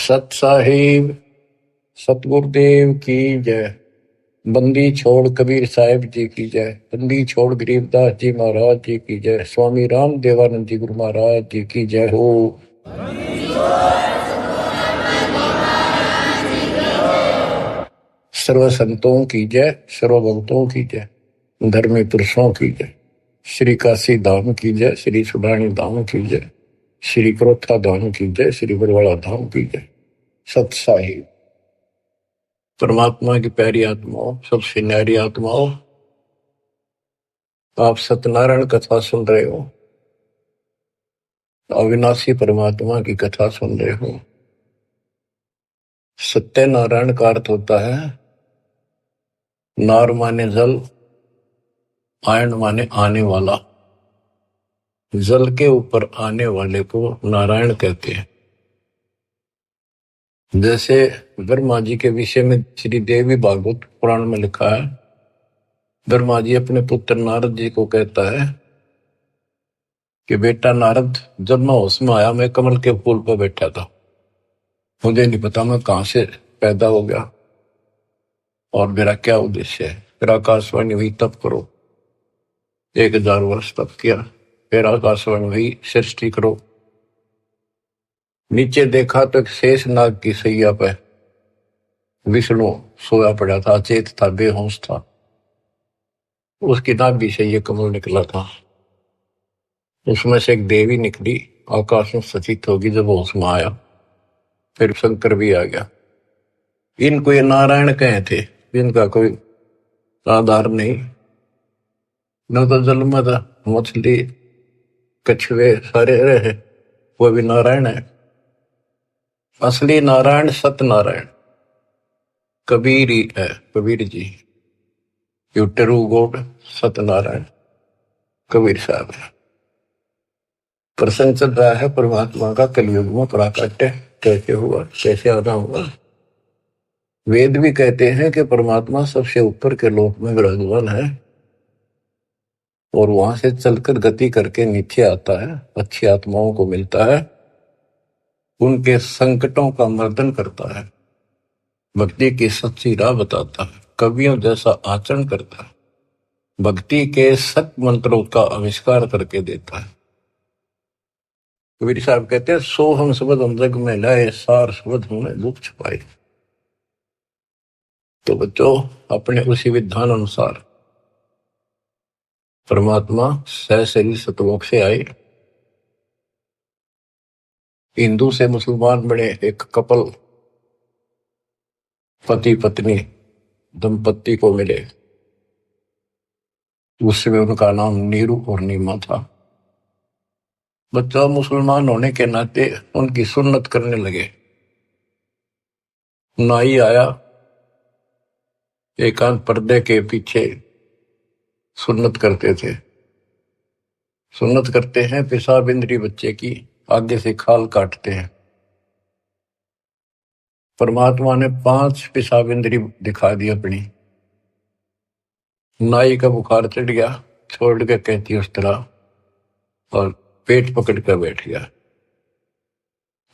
सत साहिब सतगुरुदेव की जय। बंदी छोड़ कबीर साहिब जी की जय। बंदी छोड़ गरीबदास जी महाराज जी की जय। स्वामी राम देवानंद जी गुरु महाराज जी की जय हो। सर्व संतों की जय, सर्व भक्तों की जय, धर्मी पुरुषों की जय। श्री काशी धाम की जय, श्री सुडानी धाम की जय, श्री क्रोथा धाम की जय, श्री बरवाड़ा धाम की जय। सत साहिब परमात्मा की प्यारी आत्माओं, सबसे न्यारी आत्माओं, आप सत्यनारायण कथा सुन रहे हो, अविनाशी परमात्मा की कथा सुन रहे हो। सत्यनारायण का अर्थ होता है नार माने जल, आयन माने आने वाला। जल के ऊपर आने वाले को नारायण कहते हैं। जैसे ब्रह्मा जी के विषय में श्री देवी भागवत पुराण में लिखा है, ब्रह्मा जी अपने पुत्र नारद जी को कहता है कि बेटा नारद, जब मैं होश में आया मैं कमल के फूल पर बैठा था, मुझे नहीं पता मैं कहां से पैदा हो गया और मेरा क्या उद्देश्य है। फिर आकाशवाणी हुई तप करो, 1000 वर्ष तप किया। फिर आकाशवाणी हुई सृष्टि करो। नीचे देखा तो एक शेष नाग की सैया पे विष्णु सोया पड़ा था, अचेत था, बेहोश था। उसकी नाभि से ये कमल निकला था। उसमें से एक देवी निकली, आकाश में सचित होगी। जब होश में आया फिर शंकर भी आ गया। इनको ये नारायण कहे थे, इनका कोई आधार नहीं। न तो जल में था, मछली कछुए सारे रहे, वो भी नारायण है। असली नारायण सत्यनारायण कबीर ही है, Kabir ji. You true God Satyanarayan Kabir Sahab है। प्रसंग चल रहा है परमात्मा का कलयुग में प्राकट्य कैसे हुआ, कैसे आना हुआ। वेद भी कहते हैं कि परमात्मा सबसे ऊपर के लोक में विराजमान है और वहां से चलकर गति करके नीचे आता है, अच्छी आत्माओं को मिलता है, उनके संकटों का मर्दन करता है, भक्ति की सच्ची राह बताता है, कवियों जैसा आचरण करता है, भक्ति के सत मंत्रों का आविष्कार करके देता है। कबीर साहब कहते हैं, सो हम शब्द हम जग में लाए, सार शब्द हमने दुख छुपाए। तो बच्चों, अपने उसी विधान अनुसार परमात्मा सहशरीर सतलोक से आए, हिंदू से मुसलमान बने, एक कपल पति पत्नी दंपत्ति को मिले। उसमें उनका नाम नीरू और नीमा था। बच्चा मुसलमान होने के नाते उनकी सुन्नत करने लगे। नाई आया, एकांत पर्दे के पीछे सुन्नत करते थे। सुन्नत करते हैं, पेशाब इंद्री बच्चे की आगे से खाल काटते हैं। परमात्मा ने 5 पेशाब इंद्री दिखा दी अपनी। नाई का बुखार चढ़ गया, छोड़ के कहती उस तरह, और पेट पकड़ कर बैठ गया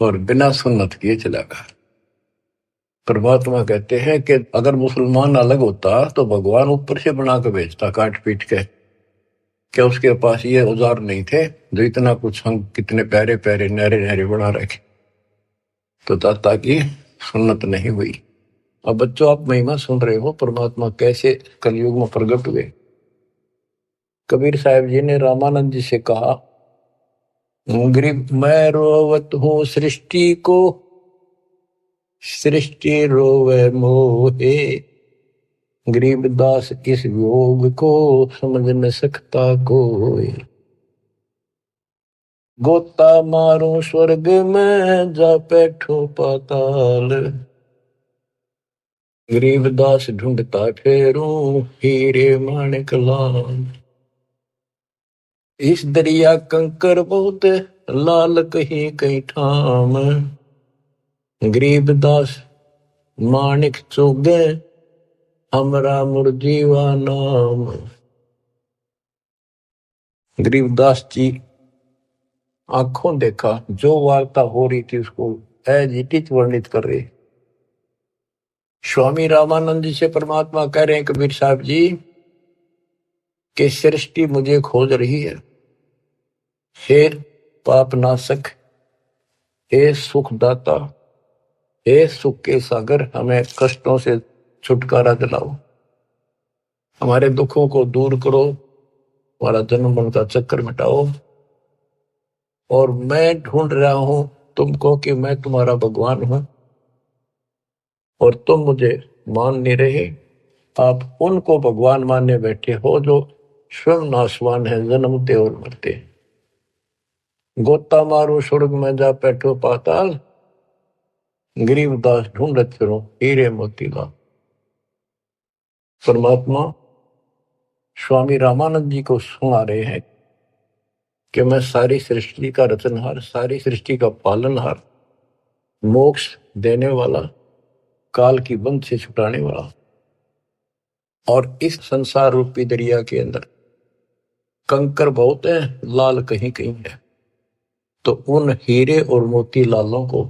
और बिना सुन्नत किए चला गया। परमात्मा कहते हैं कि अगर मुसलमान अलग होता तो भगवान ऊपर से बना के भेजता काट पीट के। क्या उसके पास ये औजार नहीं थे जो इतना कुछ हम कितने प्यारे प्यारे नहरे नहरे बना रखे। तो दाता की सुन्नत नहीं हुई। अब बच्चों, आप महिमा सुन रहे हो परमात्मा कैसे कलयुग में प्रकट हुए। कबीर साहब जी ने रामानंद जी से कहा, गरीब मैं रोवत हूं सृष्टि को, सृष्टि रोवे मोहे, गरीबदास इस योग को समझ न सकता कोई। गोता मारो स्वर्ग में जा बैठो पाताल, गरीबदास ढूंढता फेरूं हीरे माणिक लाल। इस दरिया कंकर बहुत लाल कहीं कहीं ठाम, गरीबदास माणिक चोगे हमरा मुरजीवा नाम। गरीबदास जी आंखों देखा, जो वार्ता हो रही थी उसको एजिटिच वर्णित कर रहे। स्वामी रामानंद जी से परमात्मा कह रहे हैं कबीर साहब जी कि सृष्टि मुझे खोज रही है। हे पापनाशक, हे सुखदाता, हे सुख के सागर, हमें कष्टों से छुटकारा दिलाओ, हमारे दुखों को दूर करो, हमारा जन्म मरण का चक्कर मिटाओ। और मैं ढूंढ रहा हूं तुमको कि मैं तुम्हारा भगवान हूं और तुम मुझे मान नहीं रहे। आप उनको भगवान मानने बैठे हो जो स्वयं नाशवान है, जन्मते और मरते। गोता मारो स्वर्ग में जा बैठो पाताल, गरीबदास ढूंढत फिरो हीरे मोतीलाल। परमात्मा स्वामी रामानंद जी को सुना रहे हैं कि मैं सारी सृष्टि का रचनहार, सारी सृष्टि का पालनहार, मोक्ष देने वाला, काल की बंध से छुटाने वाला। और इस संसार रूपी दरिया के अंदर कंकर बहुत है, लाल कहीं कहीं है। तो उन हीरे और मोती लालों को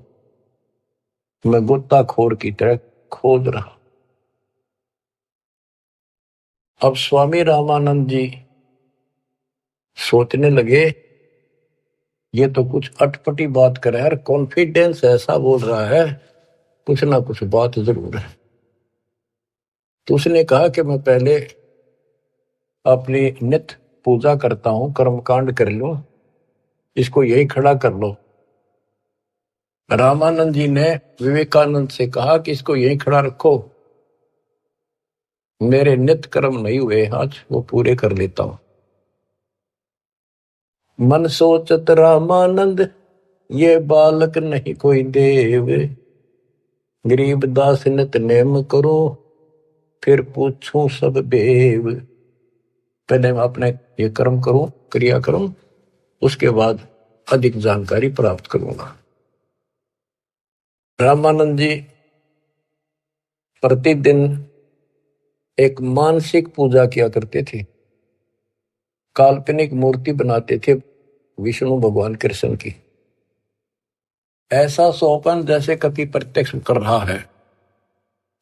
मैं गोताखोर की तरह खोज रहा। अब स्वामी रामानंद जी सोचने लगे ये तो कुछ अटपटी बात कर रहा है, कॉन्फिडेंस ऐसा बोल रहा है, कुछ ना कुछ बात जरूर है। तो उसने कहा कि मैं पहले अपनी नित्य पूजा करता हूं, कर्मकांड कर लूं, इसको यही खड़ा कर लो। रामानंद जी ने विवेकानंद से कहा कि इसको यही खड़ा रखो, मेरे नित्य कर्म नहीं हुए आज, वो पूरे कर लेता हूं। मन सोचत रामानंद ये बालक नहीं कोई देव, गरीब दास नित नेम करो फिर पूछूं सब बेव। पहले मैं अपने ये कर्म करूं, क्रिया करूं, उसके बाद अधिक जानकारी प्राप्त करूंगा। रामानंद जी प्रतिदिन एक मानसिक पूजा किया करते थे, काल्पनिक मूर्ति बनाते थे विष्णु भगवान कृष्ण की। ऐसा सोपन जैसे कभी प्रत्यक्ष कर रहा है,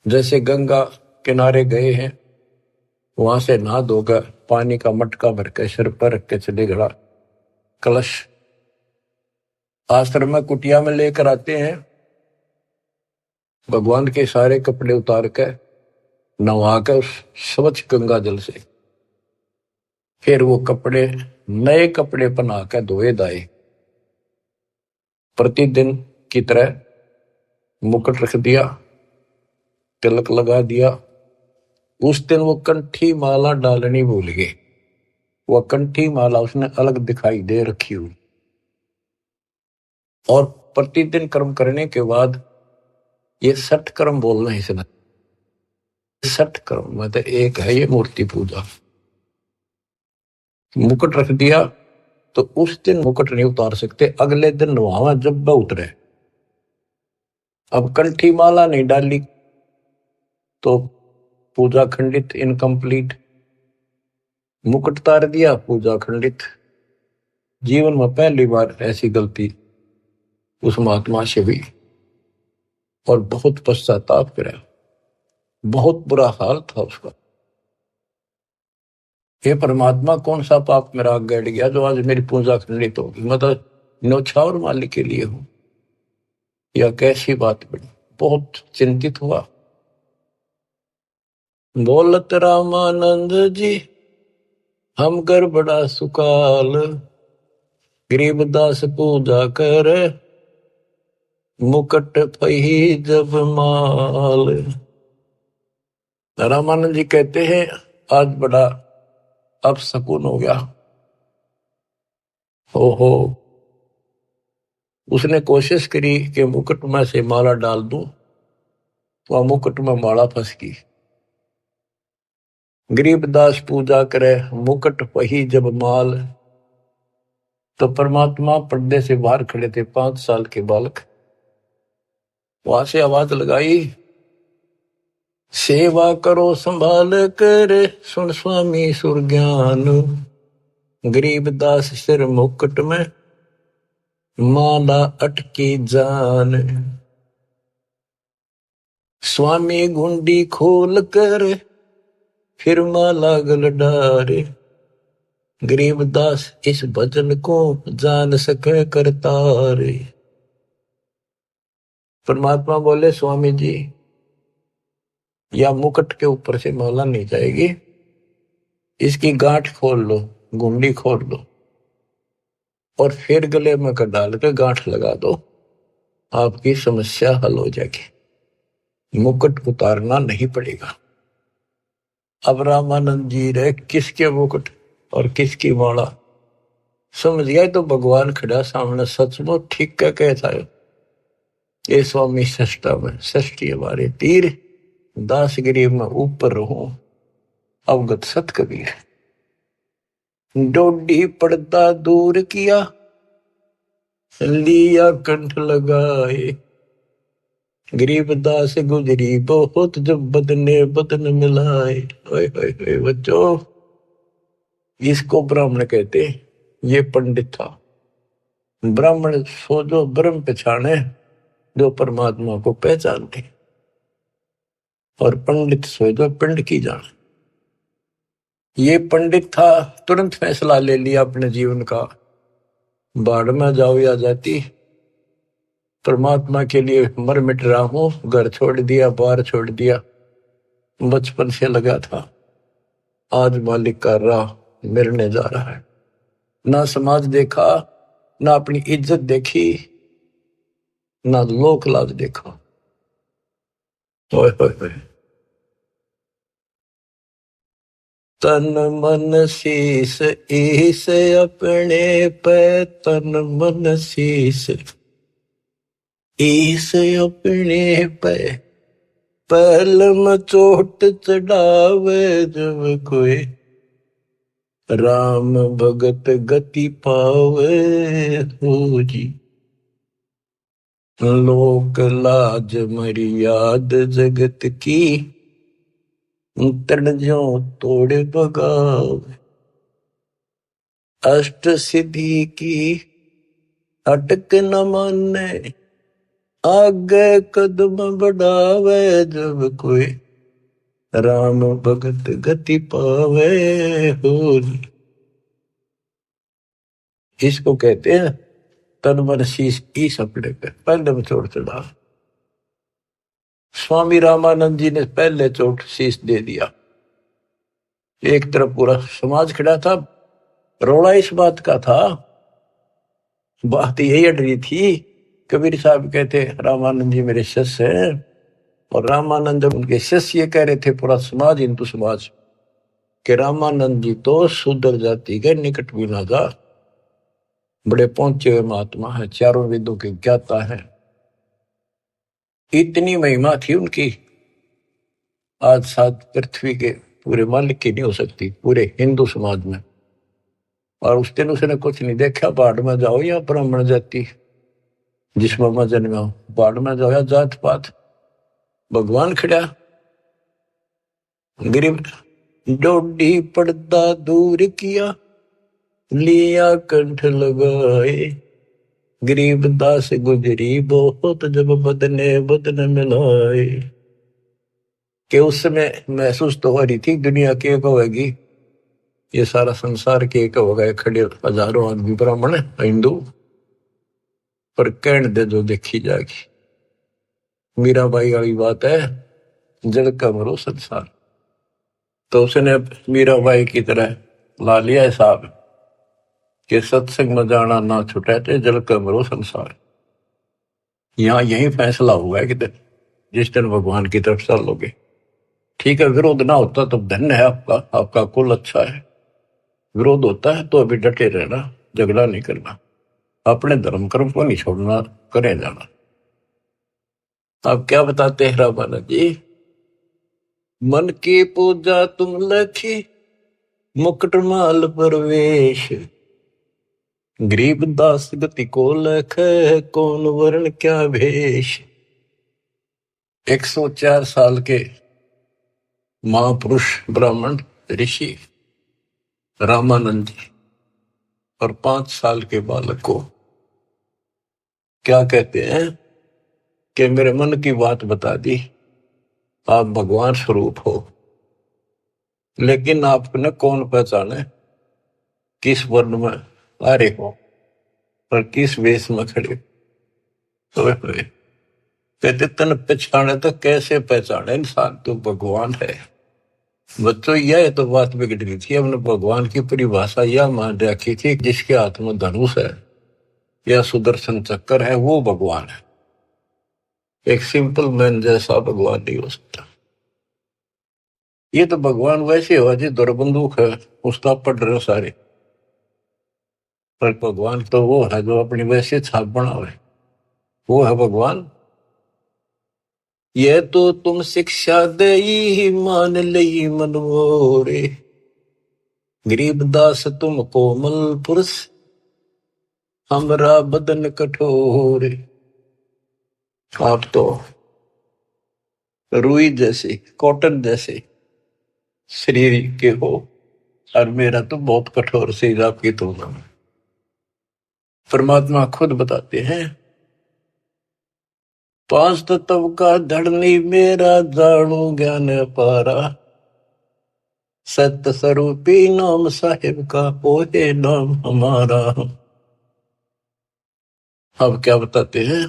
जैसे गंगा किनारे गए हैं, वहां से नहा धोकर पानी का मटका भर के सिर पर रख के चले गड़ा, कलश आश्रम में कुटिया में लेकर आते हैं, भगवान के सारे कपड़े उतार कर नहा कर उस स्वच्छ गंगा जल से फिर वो कपड़े नए कपड़े पहना कर धोए दाए। प्रतिदिन की तरह मुकुट रख दिया, तिलक लगा दिया। उस दिन वो कंठी माला डालनी भूल गए, वह कंठी माला उसने अलग दिखाई दे रखी हुई। और प्रतिदिन कर्म करने के बाद ये 60 कर्म बोलना है इसने, 60 कर्म मतलब एक है ये मूर्ति पूजा। मुकुट रख दिया तो उस दिन मुकुट नहीं उतार सकते, अगले दिन नहावा जब वह उतरे। अब कंठी माला नहीं डाली तो पूजा खंडित, इनकम्प्लीट। मुकुट उतार दिया, पूजा खंडित। जीवन में पहली बार ऐसी गलती उस महात्मा से हुई और बहुत पश्चाताप करा, बहुत बुरा हाल था उसका। हे परमात्मा, कौन सा पाप मेरा गड़ गया जो आज मेरी पूजा खंडित होगी, मतलब न्यौछावर मालिक के लिए हूं, या कैसी बात बनी। बहुत चिंतित हुआ। बोलत रामानंद जी हम कर बड़ा सुकाल, गरीबदास पूजा कर मुकट पही जब माल। रामानंद जी कहते हैं आज बड़ा अब सकून हो गया। हो उसने कोशिश करी कि मुकुट में से माला डाल दूं, तो मुकुट में माला फंस गई। गरीबदास पूजा करे मुकुट पही जब माल। तो परमात्मा पर्दे से बाहर खड़े थे, 5 साल के बालक। वहां से आवाज लगाई, सेवा करो संभाल कर सुन स्वामी सुरज्ञान, गरीबदास सिर मुकुट में माला अटकी जान, स्वामी गुंडी खोल कर फिर माला गल डारे, गरीबदास इस भजन को जान सके करतारे। परमात्मा बोले स्वामी जी, या मुकुट के ऊपर से माला नहीं जाएगी, इसकी गांठ खोल लो, गुंडी खोल लो और फिर गले में कर डाल के गांठ लगा दो, आपकी समस्या हल हो जाएगी, मुकुट उतारना नहीं पड़ेगा। अब रामानंद जी रे किसके मुकुट और किसकी माला समझ गया तो भगवान खड़ा सामने, सचमुच ठीक क्या कहता है ये स्वामी सष्टा में षष्ठी हमारे तीर, दासगिरी में ऊपर रहो अवगत सत कबीर। डोडी पर्दा दूर किया, लिया कंठ लगाए, गरीबदास गुजरी बहुत जब बदने बदन मिलाए। ओए ओए ओए बच्चों, इसको ब्राह्मण कहते, ये पंडित था। ब्राह्मण सो जो ब्रह्म पहचाने, जो परमात्मा को पहचानते, और पंडित सो जो पिंड की जाने। ये पंडित था, तुरंत फैसला ले लिया अपने जीवन का, बाढ़ में जाओ या जाती, परमात्मा के लिए मर मिट रहा हूं, घर छोड़ दिया, बार छोड़ दिया, बचपन से लगा था, आज मालिक का राह मिलने जा रहा है। ना समाज देखा, ना अपनी इज्जत देखी, ना लोक लाज देखा। ओए ओए ओए, तन मन शीस ईस अपने पे, तन मन शीस ईस अपने पे, पहल में चोट चढ़ावे जब कोई, राम भगत गति पावे हो जी। लोक लाज मर्याद जगत की, तड़ जो तोड़े बगावे, अष्ट सिद्धि की अटक न माने, आगे कदम बढ़ावे जब कोई, राम भगत गति पावे हो। इसको कहते हैं तन मन शीश ईस अपने पे, पहले में चोट चढ़ा। स्वामी रामानंद जी ने पहले चोट शीश दे दिया। एक तरफ पूरा समाज खड़ा था, रोड़ा इस बात का था, बात यही अड़ रही थी। कबीर साहब कहते रामानंद जी मेरे शिष्य हैं, और रामानंद जब उनके शिष्य ये कह रहे थे, पूरा समाज हिंदू समाज के रामानंद जी तो शूद्र जाति के निकट भी ना जा, बड़े पहुंचे हुए महात्मा है, चारों वेदों के ज्ञाता है, इतनी महिमा थी उनकी, आज साथ पृथ्वी के पूरे मालिक की नहीं हो सकती, पूरे हिंदू समाज में। और उस दिन उसने कुछ नहीं देखा, बाढ़ में जाओ या ब्राह्मण जाति, जिसमें मैं जन्मा हूं, बाढ़ में जाओ या जात पात, भगवान खड़ा। गरीब डोडी पर्दा दूर किया, लिया कंठ लगाए, गरीबदास गुजरी बहुत जब बदने बदन मिलाए। कि उस समय महसूस तो हो रही थी दुनिया के एक होगी, ये सारा संसार के एक होगा, खड़े हजारों आदमी ब्राह्मण हिंदू, पर कहण दे जो देखी जाएगी। मीराबाई वाली बात है, जल का मरो संसार, तो उसने मीराबाई की तरह ला लिया हिसाब कि सत्संग में जाना ना छुटे थे, जल का मरो संसार। यहाँ यही फैसला हुआ है कि जिस दिन भगवान की तरफ चलोगे, ठीक है, विरोध ना होता तो धन्य है आपका, आपका कुल अच्छा है। विरोध होता है तो अभी डटे रहना, झगड़ा नहीं करना, अपने धर्म कर्म को नहीं छोड़ना, करें जाना। आप क्या बताते हैं रामानंद जी, मन की पूजा तुम लखी, मुकुट माल परवेश, गरीबदास गति को लख, कौन वर्ण क्या भेष। 104 साल के महापुरुष ब्राह्मण ऋषि रामानंद जी और 5 साल के बालक को क्या कहते हैं कि मेरे मन की बात बता दी, आप भगवान स्वरूप हो, लेकिन आपने कौन पहचाने किस वर्ण में आ रहे हो और किस वेश में खड़े हुए। कहते तन पहचाने तो कैसे पहचाने इंसान, तो भगवान है। बच्चों यह तो बात बिगड़ गई थी, हमने भगवान की परिभाषा यह मान रखी थी जिसके हाथ में धनुष है या सुदर्शन चक्कर है वो भगवान है। एक सिंपल मैन जैसा भगवान नहीं हो सकता। ये तो भगवान वैसे हो जी दौर बंदूक है उसका पढ़ रहे हो सारे, पर भगवान तो वो है जो अपनी वैसे छाप बनावे, वो है भगवान। ये तो तुम शिक्षा दे मान लई मनमोरे, गरीबदास तुम कोमल पुरुष, हमरा बदन कठोर। आप तो रुई जैसे कॉटन जैसे शरीर के हो और मेरा तो बहुत कठोर शरीर आपकी तुलना में। परमात्मा खुद बताते हैं, पांच तत्व का धड़नी मेरा जानू ज्ञान पारा, सत्य स्वरूपी नाम साहिब का ओहे नाम हमारा। अब क्या बताते हैं,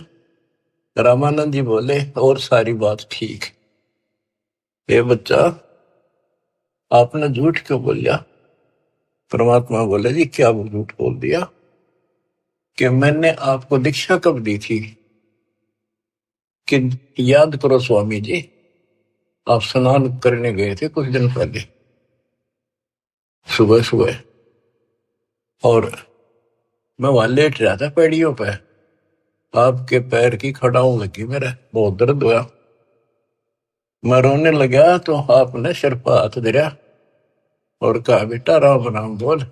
रामानंद जी बोले और सारी बात ठीक, ये बच्चा आपने झूठ क्यों बोल दिया। परमात्मा बोले जी क्या झूठ बोल दिया कि मैंने आपको दीक्षा कब दी थी कि याद करो स्वामी जी, आप स्नान करने गए थे कुछ दिन पहले सुबह सुबह, और मैं वहां लेट रहा था पैड़ियों पे, आपके पैर की खड़ाऊ लगी, मेरा बहुत दर्द हुआ, मैं रोने लगा तो आपने सिर पर हाथ धरा और कहा बेटा राम राम बोल,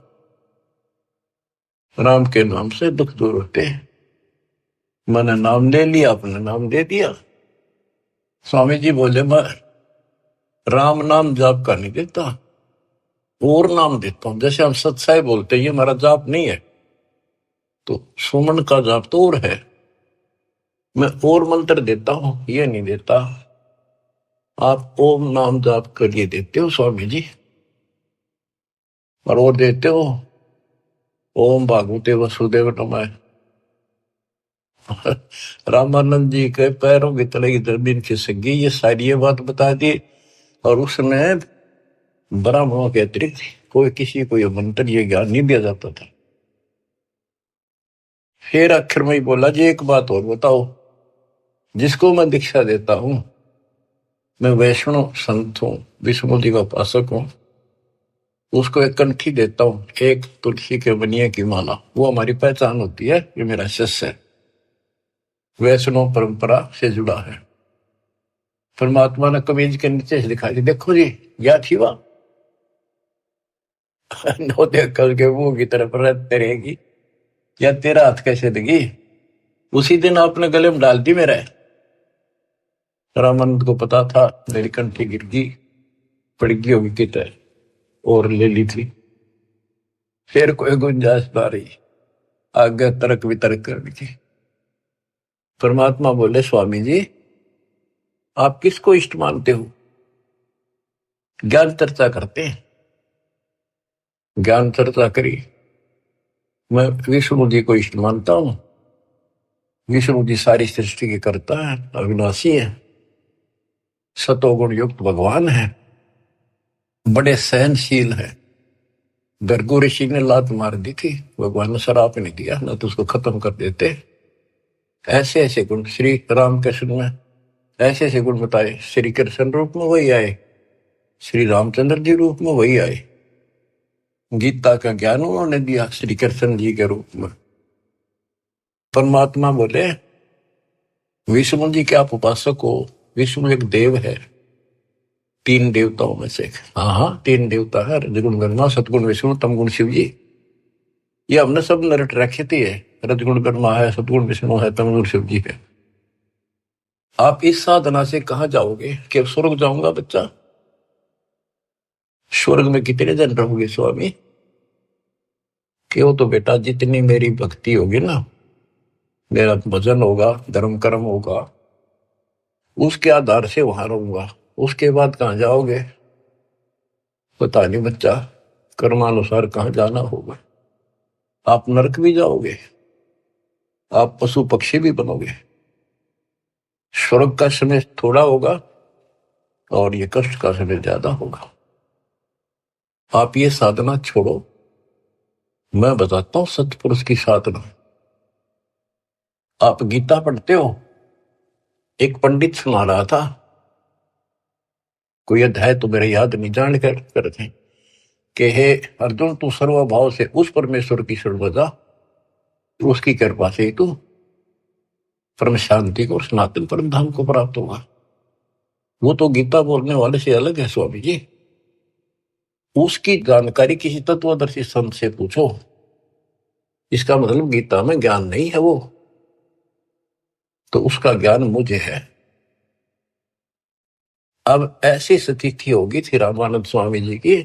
राम के नाम से दुख दूर होते हैं। मैंने नाम ले लिया, आपने नाम दे दिया। स्वामी जी बोले मैं राम नाम जाप का नहीं देता, और नाम देता हूं, जैसे हम सत्साई बोलते हैं ये हमारा जाप नहीं है, तो सुमन का जाप तो और है, मैं और मंत्र देता हूं ये नहीं देता। आप ओम नाम जाप करिए देते हो स्वामी जी, और वो देते हो ओम भागवते वसुदेव नमः। रामानंद जी के पैरों की तले की जमीन खिसक गई, ये सारी ये बात बता दी। और उसमें ब्राह्मणों के अतिरिक्त कोई किसी को ये मंत्र ये ज्ञान नहीं दिया जाता था। फिर आखिर में ही बोला जी एक बात और बताओ, जिसको मैं दीक्षा देता हूं, मैं वैष्णव संत हूं, विष्णु जी का उपासक हूं, उसको एक कंठी देता हूं, एक तुलसी के बनिए की माला, वो हमारी पहचान होती है, ये मेरा शिष्य है, वैष्णव परंपरा से जुड़ा है। परमात्मा ने कमीज के नीचे से दिखाई दी, देखो जी या थी वह नो देख करके मुंह की तरफ रहते रहेगी, या तेरा हाथ कैसे देगी। उसी दिन आपने गले में डाल दी मेरा। रामानंद को पता था मेरी कंठी गिर गई, पड़ गई होगी कितने और ले ली थी, फिर कोई गुंजाइश ना रही, आगे तर्क वितर्क कर दी थी। परमात्मा बोले स्वामी जी आप किसको इष्ट मानते हो। ज्ञान चर्चा करते हैं, ज्ञान चर्चा करी, मैं विष्णु जी को इष्ट मानता हूं। विष्णु जी सारी सृष्टि के कर्ता है, अविनाशी है, सतोगुण युक्त भगवान है, बड़े सहनशील है। गर्गो ऋषि ने लात मार दी थी, भगवान ने शराप नहीं दिया, ना तो उसको खत्म कर देते। ऐसे ऐसे गुण श्री रामकृष्ण में ऐसे ऐसे गुण बताए, श्री कृष्ण रूप में वही आए, श्री रामचंद्र जी रूप में वही आए, गीता का ज्ञान उन्होंने दिया श्री कृष्ण जी के रूप में। परमात्मा बोले विष्णु जी के आप उपासक हो, विष्णु एक देव है, तीन देवताओं में से। हाँ हाँ तीन देवता है, रजगुण ब्रह्मा, सतगुण विष्णु, तमगुण शिव जी। ये हमने सब नरट रखे थे, रजगुण ब्रह्मा है, सतगुण विष्णु है, तमगुण शिव जी है। आप इस साधना से कहां जाओगे कि स्वर्ग जाऊंगा बच्चा। स्वर्ग में कितने दिन रहोगे स्वामी, क्यों तो बेटा जितनी मेरी भक्ति होगी ना मेरा भजन होगा, धर्म कर्म होगा, उसके आधार से वहां रहूंगा। उसके बाद कहाँ जाओगे पता नहीं बच्चा, कर्मानुसार कहाँ जाना होगा। आप नरक भी जाओगे, आप पशु पक्षी भी बनोगे। स्वर्ग का समय थोड़ा होगा और ये कष्ट का समय ज्यादा होगा। आप ये साधना छोड़ो, मैं बताता हूं सतपुरुष की साधना। आप गीता पढ़ते हो, एक पंडित सुना रहा था, कोई अध्याय तो मेरे याद नहीं, जान कर करते कि हे अर्जुन, तू सर्वभाव से उस परमेश्वर की शरण बजा, उसकी कृपा से ही तू परम शांति को, सनातन परम धाम को प्राप्त होगा। वो तो गीता बोलने वाले से अलग है स्वामी जी। उसकी जानकारी किसी तत्वदर्शी संत से पूछो। इसका मतलब गीता में ज्ञान नहीं है वो, तो उसका ज्ञान मुझे है। अब ऐसी स्थिति होगी थी रामानंद स्वामी जी की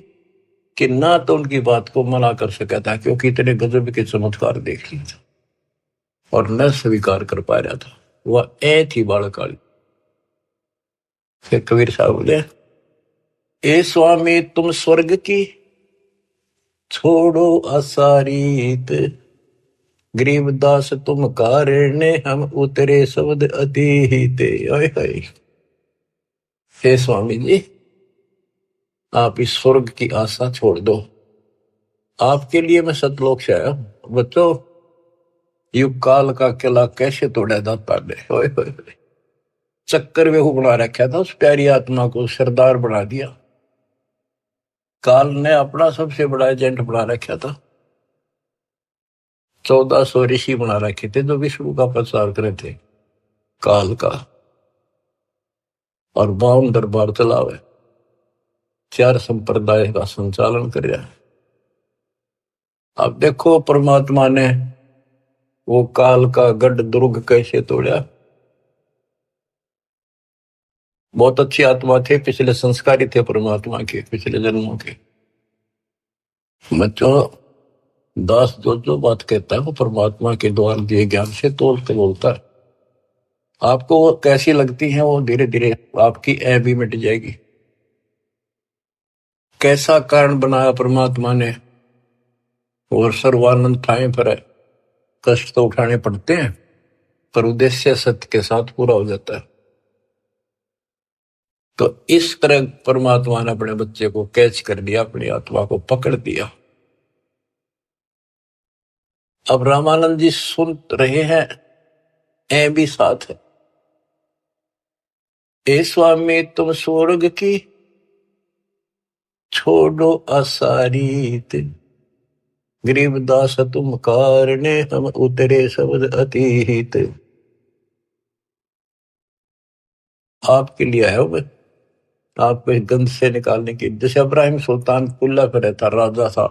कि ना तो उनकी बात को मना कर सका था, क्योंकि इतने गजब के चमत्कार देख लिए थे, और न स्वीकार कर पा रहा था। वह ए थी बालकाली। फिर कबीर साहब बोले, ए स्वामी तुम स्वर्ग की छोड़ो असारीत, गरीबदास तुम कारण हम उतरे शब्द अतीत। हे स्वामी जी, आप इस स्वर्ग की आशा छोड़ दो। आपके लिए मैं सतलोक से आया हूं बच्चों। युग काल का किला कैसे तोड़ा दाता ने, चक्कर में बना रखा था, उस प्यारी आत्मा को सरदार बना दिया। काल ने अपना सबसे बड़ा एजेंट बना रखा था। 1400 ऋषि बना रखे थे जो विष्णु का प्रचार करे थे काल का, और 52 दरबार चलावे, 4 संप्रदाय का संचालन कर रहा है। अब देखो परमात्मा ने वो काल का गढ़ दुर्ग कैसे तोड़ा। बहुत अच्छी आत्मा थे, पिछले संस्कारी थे परमात्मा के, पिछले जन्मों के। बच्चों, दास जो जो बात कहता है वो परमात्मा के द्वारा दिए ज्ञान से तोल के बोलता है। आपको वो कैसी लगती है, वो धीरे धीरे आपकी ऐ भी मिट जाएगी। कैसा कारण बनाया परमात्मा ने, और सर्वानंद ठाए पर है। कष्ट तो उठाने पड़ते हैं, पर उद्देश्य सत्य के साथ पूरा हो जाता है। तो इस तरह परमात्मा ने अपने बच्चे को कैच कर लिया, अपनी आत्मा को पकड़ दिया। अब रामानंद जी सुन रहे हैं, ऐ भी साथ है। ए स्वामी तुम स्वर्ग की छोड़ो असारीत, गरीबदास तुम कारणे हम उतरे शब्द अतीत। आपके लिए है वो, आपको इस गंध से निकालने की। जैसे इब्राहिम सुल्तान कुल्ला पे रहता, राजा था,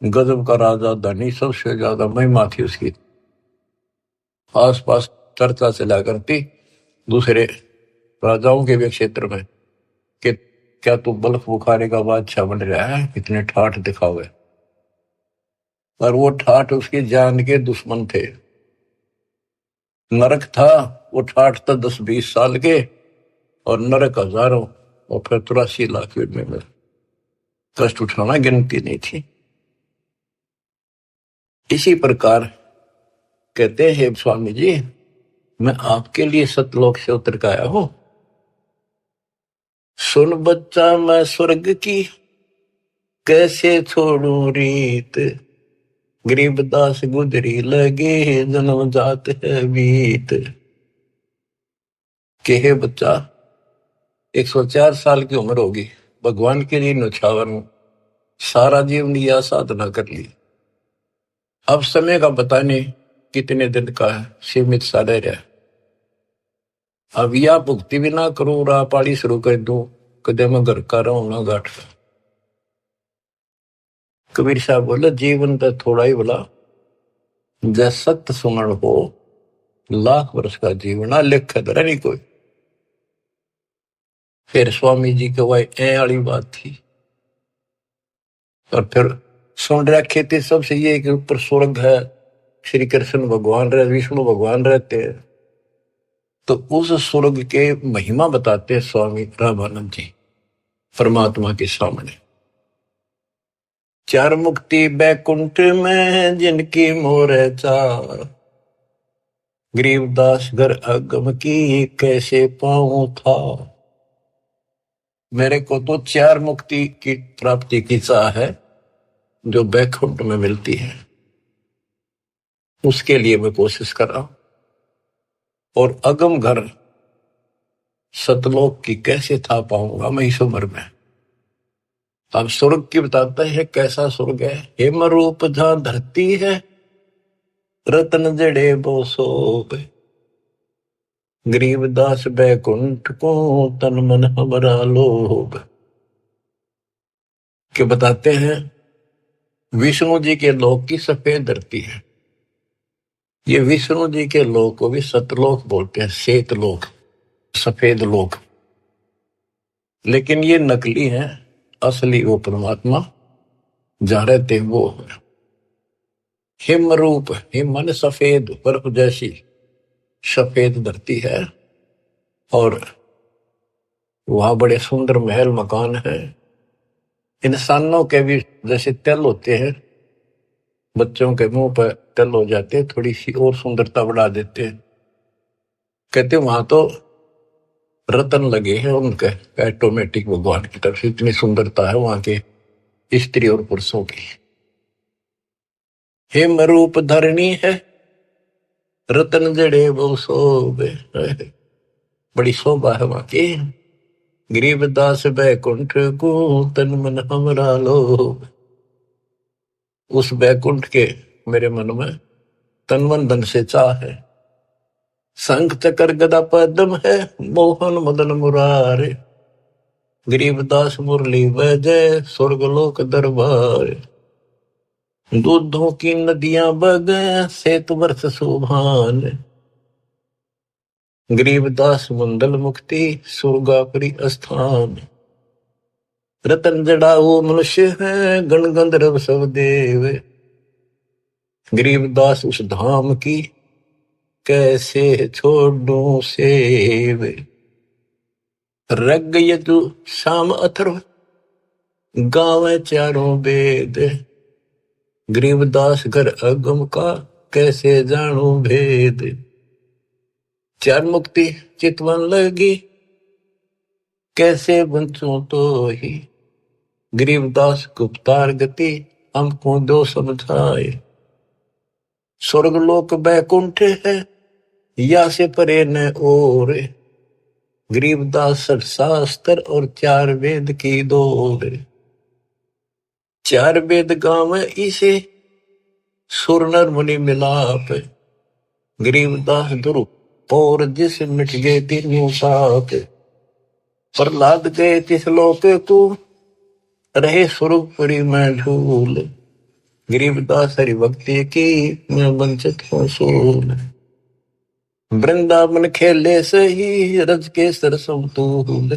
गजब का राजा, धनी, सबसे ज्यादा महिमा थी उसकी। आसपास चर्चा चला करती दूसरे राजाओं के भी क्षेत्र में कि क्या तू बल्ख बुखारे का बादशाह बन रहा है, इतने ठाठ दिखावे। और वो ठाठ उसकी जान के दुश्मन थे। नरक था, वो ठाठ था 10-20 साल के, और नरक हजारों, और फिर 83 लाख में कष्ट उठाना गिनती नहीं थी। इसी प्रकार कहते हैं स्वामी जी, मैं आपके लिए सतलोक से उतर के आया हूं। सुन बच्चा मैं स्वर्ग की कैसे छोड़ू रीत, गरीबदास गुजरी लगे जन्म जात है बीत। के हे बच्चा, 104 साल की उम्र होगी, भगवान के लिए न्यौछावर हूं, सारा जीवन यह साधना कर ली। अब समय का पता नहीं कितने दिन का है, सीमित सा रह रहा है। अब या भुक्ति भी ना करूं, राह पाड़ी शुरू कर दूं, कदे मैं घर का रहूं ना घाट का। कबीर साहब बोले, जीवन तो थोड़ा ही बोला, जैसे सत्य सुमरण हो, लाख वर्ष का जीवन लिख धरा नहीं कोई। फिर स्वामी जी के वही ए वाली बात थी। और फिर सुन रखे थे सबसे ये कि ऊपर स्वर्ग है, श्री कृष्ण भगवान रहे, विष्णु भगवान रहते हैं। तो उस स्वर्ग के महिमा बताते हैं स्वामी रामानंद जी परमात्मा के सामने। चार मुक्ति बैकुंठ में जिनकी मोर चार, गरीबदास घर अगम की कैसे पाऊं था। मेरे को तो चार मुक्ति की प्राप्ति की चाह है जो बैकुंठ में मिलती है, उसके लिए मैं कोशिश कर रहा हूं। और अगम घर सतलोक की कैसे था पाऊंगा मैं इस उम्र में। अब स्वर्ग की बताता है कैसा स्वर्ग है। हेम रूप जहां धरती है, रतन जड़े वो सोब, गरीबदास बैकुंठ को तन मन हमरा लोभ। के बताते हैं विष्णु जी के लोक की सफेद धरती है। ये विष्णु जी के लोक को भी सतलोक बोलते हैं, श्वेत लोक, सफेद लोक। लेकिन ये नकली है, असली वो परमात्मा जहां रहते वो है। हिम रूप, हिम मन सफेद, बर्फ जैसी सफेद धरती है। और वहां बड़े सुंदर महल मकान है। इंसानों के भी जैसे तिल होते हैं, बच्चों के मुंह पर तिल हो जाते हैं, थोड़ी सी और सुंदरता बढ़ा देते हैं। कहते वहां तो रतन लगे हैं उनके ऑटोमेटिक भगवान की तरफ से, इतनी सुंदरता है वहां के स्त्री और पुरुषों की। हिम रूप धरणी है, रतन जड़े वो शोभे, बड़ी शोभा है वहां की। गरीबदास बैकुंठ को तन मन हमरा लोभ। उस बैकुंठ के मेरे मन में तन मन धन से चाह है। शंख चक्र गदा पद्म है, मोहन मदन मुरारे, गरीबदास मुरली बजय स्वर्गलोक दरबार। दूधों की नदियां बगे सेत वर्ष सुभान, गरीबदास मंडल मुक्ति सुरगापुरी स्थान। रतन जड़ाऊ मनुष्य है, गण गंधर्व सब देव, गरीबदास उस धाम की कैसे छोड़ू सेव। रग यजु शाम अथर्व गावे चारों वेद, गरीबदास घर अगम का कैसे जानू भेद। चार मुक्ति चितवन लगी कैसे बंचू तो ही, गरीबदास गुप्तार गति हमको दो समझाए। स्वर्गलोक बैकुंठ है या से परे न और, गरीबदास शास्त्र और चार वेद की दौड़। चार वेद गाँव इसे सुर नर मुनि मिलाप, गरीबदास दुरु और जिस मिट गए तीनों साप। प्रहलाद गए तिस लोक को रहे सुरपुरी में झूल, गरीबदास हरि भक्ति की मैं वंचित हूँ सूल। वृंदावन खेले सही रज के सरसम तूल,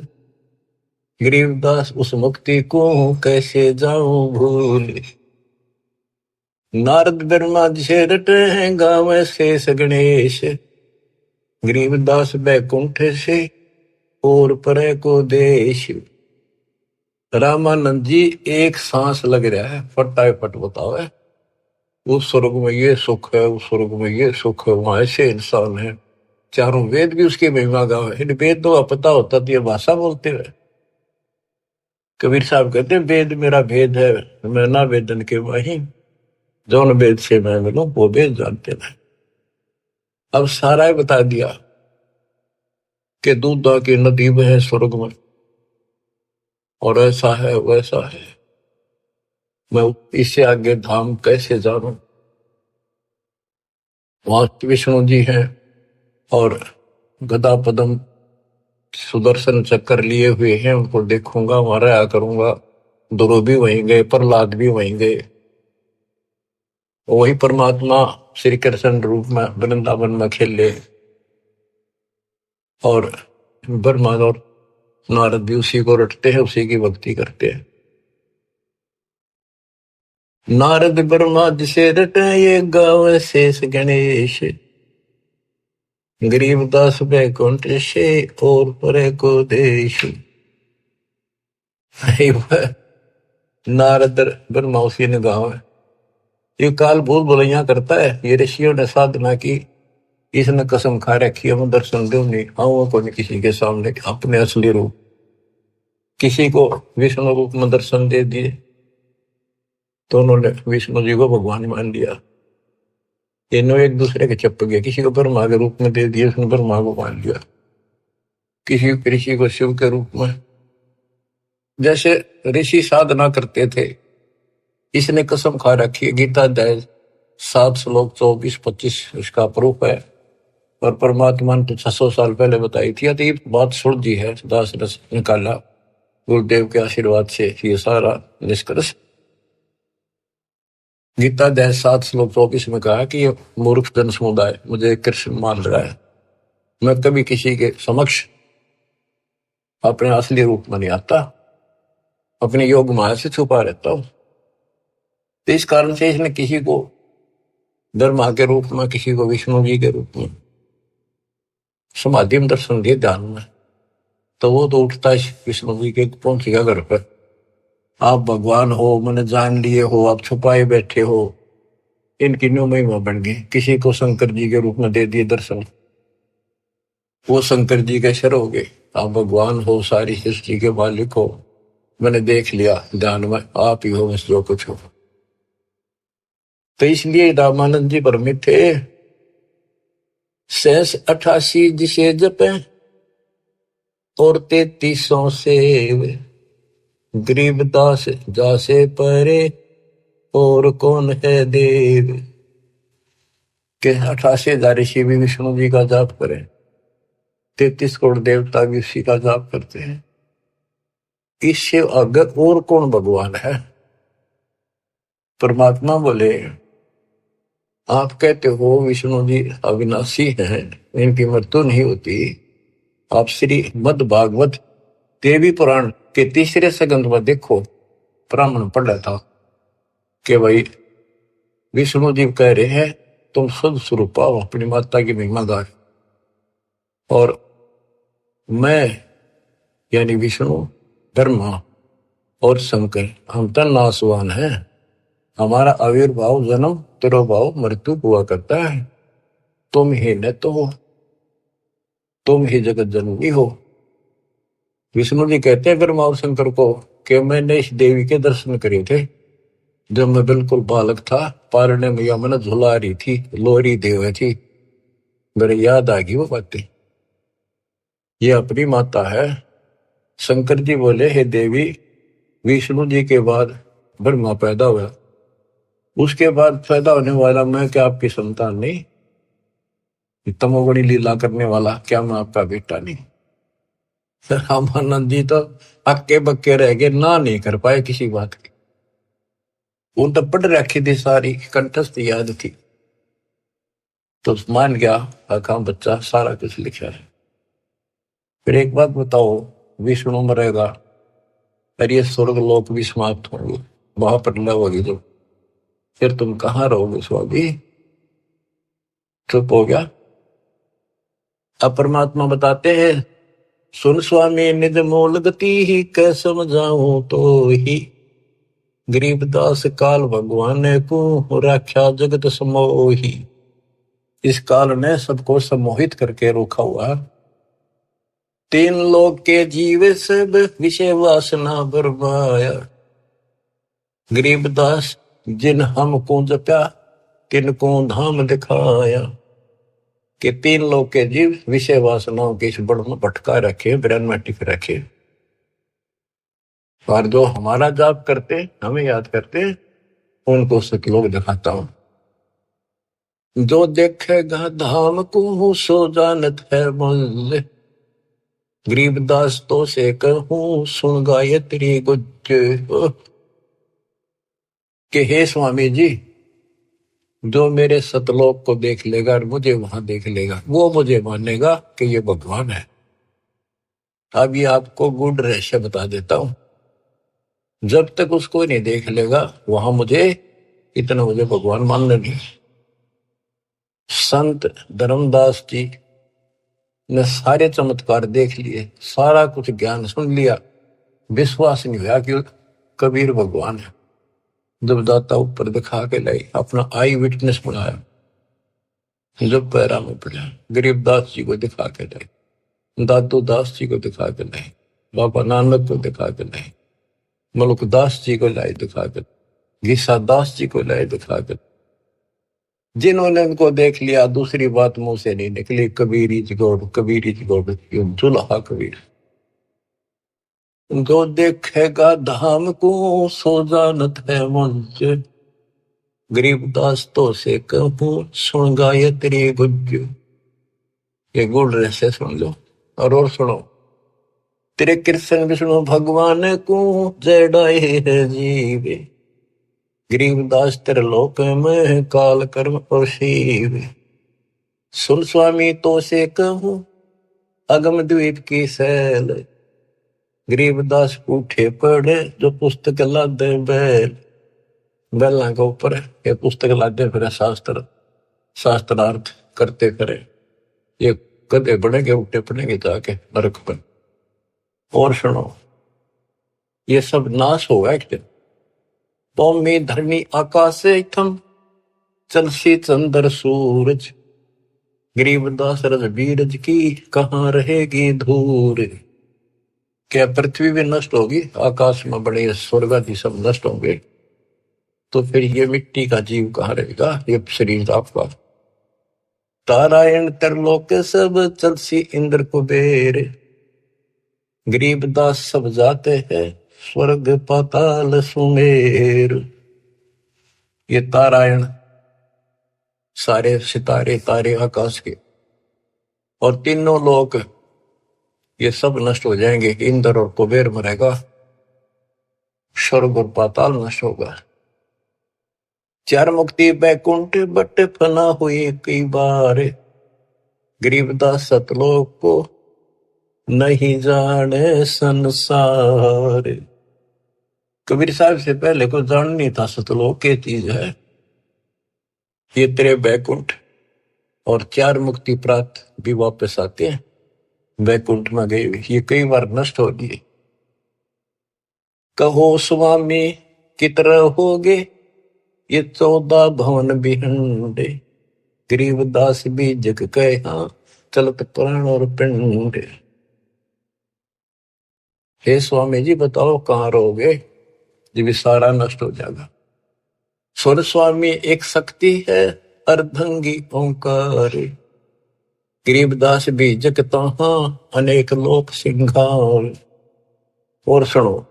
गरीबदास उस मुक्ति को कैसे जाऊं भूल। नारद ब्रह्मा जी रटे हैं गावे शेष गणेश, गरीबदास बैकुंठ से और परे को देश। रामानंद जी एक सांस लग रहा है फटाफट बतावे, उस स्वर्ग में ये सुख है, उस स्वर्ग में ये सुख है, वहां ऐसे इंसान है। चारों वेद भी उसकी महिमा गावे। इन वेद तो पता होता तो ये भाषा बोलते हुए। कबीर साहब कहते हैं वेद मेरा भेद है, मैं ना वेदन के वही, जौन वेद से मैं मिलूं वो वेद जानते हैं। अब सारा ही बता दिया कि दूधा की नदी में है स्वर्ग में, और ऐसा है वैसा है। मैं इससे आगे धाम कैसे जानूं। वहां विष्णु जी हैं और गदा पदम सुदर्शन चक्कर लिए हुए हैं, उनको देखूंगा, वहां रहा करूंगा। ध्रुव भी वहीं गए, प्रहलाद भी वहीं गए। वही परमात्मा श्री कृष्ण रूप में वृंदावन में खेले, और ब्रह्मा और नारद भी उसी को रटते हैं, उसी की भक्ति करते हैं। नारद ब्रह्मा जिसे रटे ये गावे शेष गणेश, गरीबदास बैकुंठ से और परे को देश। नारद ब्रह्मा उसी ने गाँव है। ये काल भूल बुलैया करता है। ये ऋषियों ने साधना की, इसने कसम खा रखी है मैं दर्शन दूं नहीं आऊंगा को नहीं किसी के सामने अपने असली रूप। किसी को विष्णु रूप में दर्शन दे दिए तो उन्होंने विष्णु जी को भगवान मान लिया। तीनों एक दूसरे के चप गए। किसी को ब्रह्मा के रूप में दे दिया, उसने ब्रह्मा को मान लिया। किसी ऋषि को शिव के रूप में। जैसे ऋषि साधना करते थे, इसने कसम खा रखी है। गीता अध्याय 7 श्लोक 24-25 इसका प्रूफ है। और परमात्मा ने तो 600 साल पहले बताई थी। तो ये बात सुन दी है, दास रस निकाला गुरुदेव के आशीर्वाद से ये सारा निष्कर्ष। गीता अध्याय 7 श्लोक 24 में कहा कि ये मूर्ख जन समुदाय मुझे कृष्ण मान रहा है। मैं कभी किसी के समक्ष अपने असली रूप में नहीं आता, अपने योग माया से छुपा रहता हूं। तो इस कारण से इसने किसी को ब्रह्मा के रूप में, किसी को विष्णु जी के रूप में समाधि में दर्शन दिए ध्यान में। तो वो तो उठता है विष्णु जी के, पहुंचेगा घर पर। आप भगवान हो, मैंने जान लिए हो, आप छुपाए बैठे हो। इनकी न्यू महिमा बन गई। किसी को शंकर जी के रूप में दे दिए दर्शन, वो शंकर जी के शर हो गए। आप भगवान हो, सारी सृष्टि के मालिक हो, मैंने देख लिया ध्यान में, आप ही हो बस जो कुछ हो। तो इसलिए रामानंद जी भ्रमित थे। 88 जिसे जपे और 3300 से गरीबदास जासे परे और कौन है देव। के 88,000 ऋषि भी विष्णु जी का जाप करें, 33 करोड़ देवता भी उसी का जाप करते हैं। इससे अगर और कौन भगवान है। परमात्मा बोले आप कहते हो विष्णु जी अविनाशी हैं, इनकी मृत्यु नहीं होती। आप श्री मद भागवत देवी पुराण के 3 स्कंद में देखो, ब्राह्मण पढ़ रहा था कि भाई विष्णु जी कह रहे हैं तुम शुद्ध स्वरूप पाओ, अपनी माता की महिमा गाए। और मैं यानी विष्णु, ब्रह्मा और शंकर हम तो नासवान हैं। हमारा आविर्भाव जन्म तिरोभाव मृत्यु हुआ करता है। तुम ही न तो हो, तुम ही जगत जननी हो। विष्णु जी कहते हैं ब्रह्मा और शंकर को कि मैंने इस देवी के दर्शन करे थे जब मैं बिल्कुल बालक था। पारने मैया मैंने झुला रही थी, लोरी देव थी। मेरे याद आ गई वो बातें, ये अपनी माता है। शंकर जी बोले हे देवी, विष्णु जी के बाद ब्रह्मा पैदा हुआ, उसके बाद पैदा होने वाला मैं क्या आपकी संतान नहीं? तमोगुणी लीला करने वाला क्या मैं आपका बेटा नहीं? रामानंद जी तो हक्के बक्के रह गए, ना नहीं कर पाए किसी बात की। वो तो पढ़ रखी थी, सारी कंठस्थ याद थी। तो मान गया आका बच्चा सारा कुछ लिखा है। फिर एक बात बताओ, विष्णु मरेगा और ये स्वर्ग लोक भी समाप्त होंगे, वहां पर न होगी जब, फिर तुम कहाँ रहोगे स्वामी? चुप हो गया। अब परमात्मा बताते हैं सुन स्वामी निज मूल गति ही कै समझाऊं तो ही, गरीबदास काल भगवान को राख्या जगत समोही। इस काल ने सबको सम्मोहित करके रोका हुआ। 3 लोक के जीव सब विषय वासना बरमाया, गरीबदास जिन हमको जप्या तिनको धाम दिखाया। कि 3 लोक के जीव विषय वासनाओं के इस बड़ में भटका रखे, ब्रह्म में टिक रखे। और जो हमारा जाप करते, हमें याद करते, उनको सतलोक दिखाता हूं। जो देखेगा धाम को सो जानत है मंजिल, गरीबदास तो से कहूं सुन गायत्री गुज। कि हे स्वामी जी, जो मेरे सतलोक को देख लेगा और मुझे वहां देख लेगा, वो मुझे मानेगा कि ये भगवान है। अब ये आपको गूढ़ रहस्य बता देता हूं। जब तक उसको नहीं देख लेगा वहां मुझे इतना मुझे भगवान मानने नहीं। संत धर्मदास जी ने सारे चमत्कार देख लिए, सारा कुछ ज्ञान सुन लिया, विश्वास नहीं हुआ कि कबीर भगवान है। जब दाता ऊपर दिखा के लाई, अपना आई विटनेस बनाया, जब पैरा में पड़ा, गरीबदास जी को दिखा के लाई, दादू दास जी को दिखा के लाई, बाबा नानक को दिखा के लाई, मलुकदास जी को लाई दिखा के, गीसा दास जी को लाई दिखा के। जिन्होंने इनको देख लिया, दूसरी बात मुंह से नहीं निकली, Kabir is God, Kabir is God, दुल्हा कबीर। जो देखेगा धाम को सो जानत है मंच, गरीबदास तो से कहूं सुन गायत्री गुज। ये गुड़ रहस्य सुन लो और सुनो। तेरे कृष्ण विष्णु भगवान को जय डाए है जीवे, गरीबदास तेरे लोक में काल कर्म और शिव। सुन स्वामी तो से कहूं अगम द्वीप की सैल, गरीबदास उठे पढ़े जो पुस्तक लादे बैल। बैलों के ऊपर ये पुस्तक लादे फिर शास्त्रार्थ करते फिरे। ये कदे बढ़ेंगे उठे पड़ेंगे जाके नरक पर। और सुनो, ये सब नाश होगा एक दिन। भूमि धरनी आकाश थम चलसी चंद्र सूरज, गरीबदास रजबीरज की कहाँ रहेगी धूर। क्या पृथ्वी भी नष्ट होगी, आकाश में बड़े स्वर्ग आदि सब नष्ट होंगे, तो फिर ये मिट्टी का जीव कहाँ रहेगा, ये शरीर आपका। तारायण तरलोक सब चलसी इंद्र कुबेर, गरीबदास सब जाते हैं स्वर्ग पाताल सुमेर। ये तारायण सारे सितारे तारे आकाश के और तीनों लोक ये सब नष्ट हो जाएंगे। इंद्र और कुबेर मरेगा, स्वर्ग और पाताल नष्ट होगा। चार मुक्ति बैकुंठ बट फना हुई कई बार, गरीबदास सतलोक को नहीं जाने संसार। कबीर साहब से पहले को जान नहीं था सतलोक क्या चीज है। ये तेरे बैकुंठ और चार मुक्ति प्राप्त भी वापस आते हैं, बैकुंठ में गए हुए ये कई बार नष्ट हो गए। कहो स्वामी कितने हो गए ये 14 भवन बिहंडे, गरीबदास भी जग कहा चलत प्राण और पिंड। हे स्वामी जी बताओ कहाँ रहोगे जब सारा नष्ट हो जाएगा। स्वर स्वामी एक शक्ति है अर्धंगी ओंकार, गरीबदास भी जग तहाँ अनेक लोक सिंगार। और सुनो,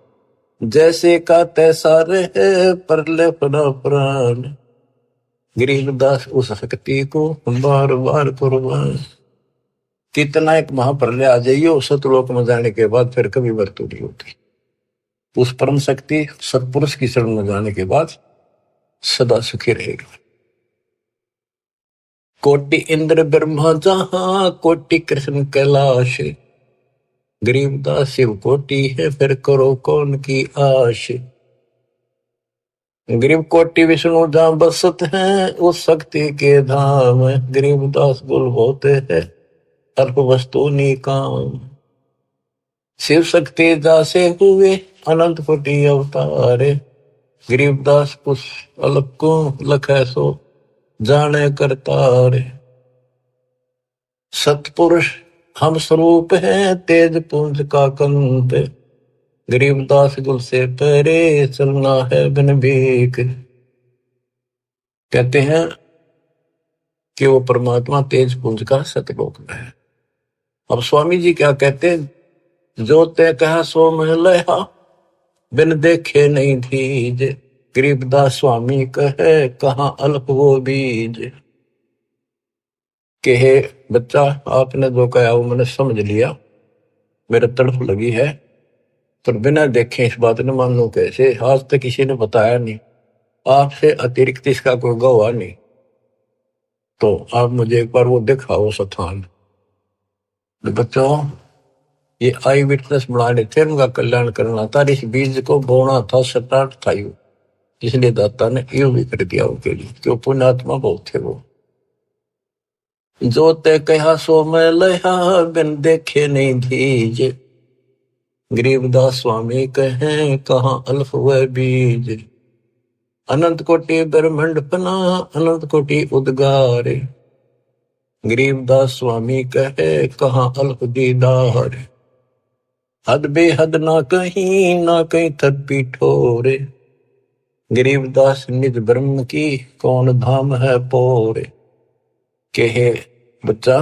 जैसे का तैसा रहे परले परा प्राण, गरीबदास उस शक्ति को बार बार कुर्बान। कितना एक महाप्रलय आ जाइयो सतलोक में जाने के बाद फिर कभी मृत्यु नहीं होती। उस परम शक्ति सतपुरुष की शरण में जाने के बाद सदा सुखी रहेगा। कोटि इंद्र ब्रह्मा जहां कोटि कृष्ण कैलाश, गरीबदास शिव कोटि है फिर करो कौन की आश। गरीब कोटि विष्णु जहां बसत हैं उस शक्ति के धाम, गरीबदास गुल होते हैं अल्प वस्तु नी काम। शिव शक्ति जासे हुए अनंत कोटि अवतार, गरीबदास कुछ अलग को लखै सो जाने करतार। सतपुरुष हम स्वरूप हैं तेज पुंज का कंत, गरीबदास गुल से परे चलना है बिन भीख। कहते हैं कि वो परमात्मा तेज पुंज का सतलोक में है। अब स्वामी जी क्या कहते हैं, जो ते कहा सो मैं लया बिन देखे नहीं थीज, गरीबदास स्वामी कहे कहाँ अल्प वो बीज। कि हे बच्चा आपने जो कहा वो मैंने समझ लिया, मेरे तड़फ लगी है, पर बिना देखे इस बात ने मान लो कैसे। आज तक किसी ने बताया नहीं, आपसे अतिरिक्त इसका कोई गवाह नहीं, तो आप मुझे एक बार वो दिखाओ स्थान। तो बच्चों ये आई विटनेस बनाने थे, उनका कल्याण करना था, इस बीज को बोना था, स्टार्ट था इसलिए दाता ने यूं भी कर दिया उनके लिए, क्यों पुण्यात्मा बहुत थे वो। जो ते कहा सो मैं लहा, बिन देखे नहीं दीजे। गरीबदास स्वामी कहें कहाँ अल्फ व बीज। अनंत कोटि ब्रह्मंड पना, अनंत कोटि उद्गारे। गरीबदास स्वामी कहे कहाँ अल्प दीदार। हद बेहद ना कहीं थद पीठोरे। गरीबदास निज ब्रह्म की, कौन धाम है पोरे। कहे बच्चा,